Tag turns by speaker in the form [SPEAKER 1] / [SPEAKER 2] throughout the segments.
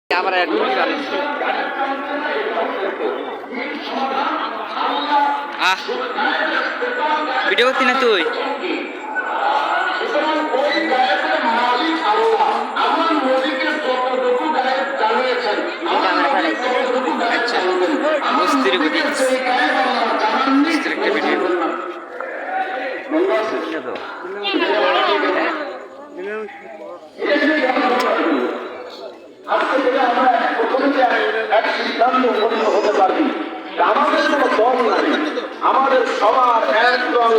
[SPEAKER 1] আমার ভিডিও করতি না তুই? আচ্ছা মিস্ত্রি কোথায়? মিস্ত্রি একটা ভিডিও
[SPEAKER 2] আজকে থেকে আমরা এক সিদ্ধান্ত উপনীত হতে পারি। আমাদের কোনো দল নাই, আমাদের সবার একদম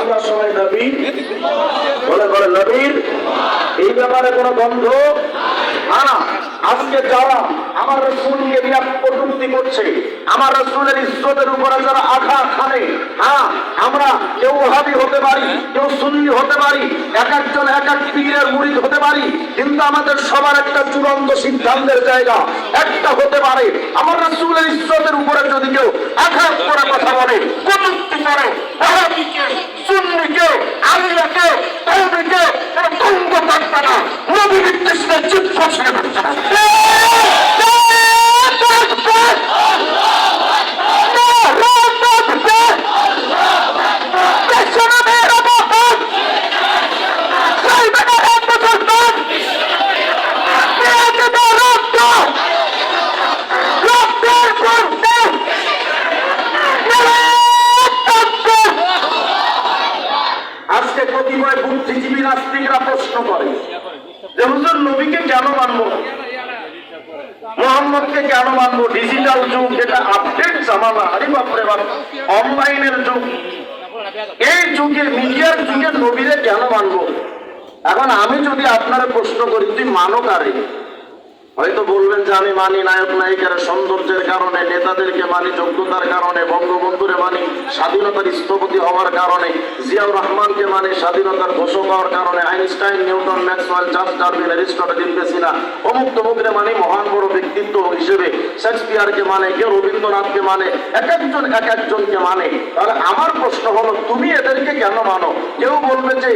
[SPEAKER 2] আমরা সবাই নবীর বলে বলে নবীর। এই ব্যাপারে কোনো বন্ধ আজকে যারা আমার রাসূলকে নিয়ে কটূক্তি করছে, আমার রাসূলের ইজ্জতের উপরে যারা আঘাত হানে, আমরা কেউ ওহাবি হতে পারি, কেউ সুন্নি হতে পারি, এক একজন এক এক পীরের মুরিদ হতে পারি, কিন্তু আমাদের সবার একটা চূড়ান্ত সিদ্ধান্তের জায়গা একটা হতে পারে। আমার রাসূলের ইজ্জতের উপরে যদি কেউ আঘাত করে কথা বলে, কটূক্তি করে, ওহাবিকে, সুন্নিকে, আলিয়াকে, তাওহীদকে, তারা তঙ্গ থাকবে না, নবী নির্দেশে চিৎ ফসলে থাকবে না। আজকে কতিপয় বুদ্ধিজীবী নাস্তিকরা প্রশ্ন করে যে হুজুর নবীকে কেন মানবো, মোহাম্মদকে কেন মানবো? ডিজিটাল যুগ, যেটা আপডেট জামানা, আরে বাপরে বাপ, অনলাইনের যুগ, এই যুগে মিডিয়ার যুগে নবীরে কেন মানবো? এখন আমি যদি আপনারা প্রশ্ন করি তুই মানো কারে, হয়তো বলবেন যে আমি মানি নায়ক নায়িকার সৌন্দর্যের কারণে, নেতাদেরকে মানি যোগ্যতার কারণে, বঙ্গবন্ধুরে মানি স্বাধীনতার স্থপতি হওয়ার কারণে, জিয়াউর রহমানকে মানি স্বাধীনতার ঘোষক হওয়ার কারণে, Einstein, Newton, Maxwell, Charles Darwin, Aristotle, Messina, অমুক তমুকরে মানে মহান বড় ব্যক্তিত্ব হিসেবে, শেক্সপিয়ারকে মানে, কেউ রবীন্দ্রনাথকে মানে, এক একজনকে মানে। তাহলে আমার প্রশ্ন হলো তুমি এদেরকে কেন মানো? কেউ বলবে যে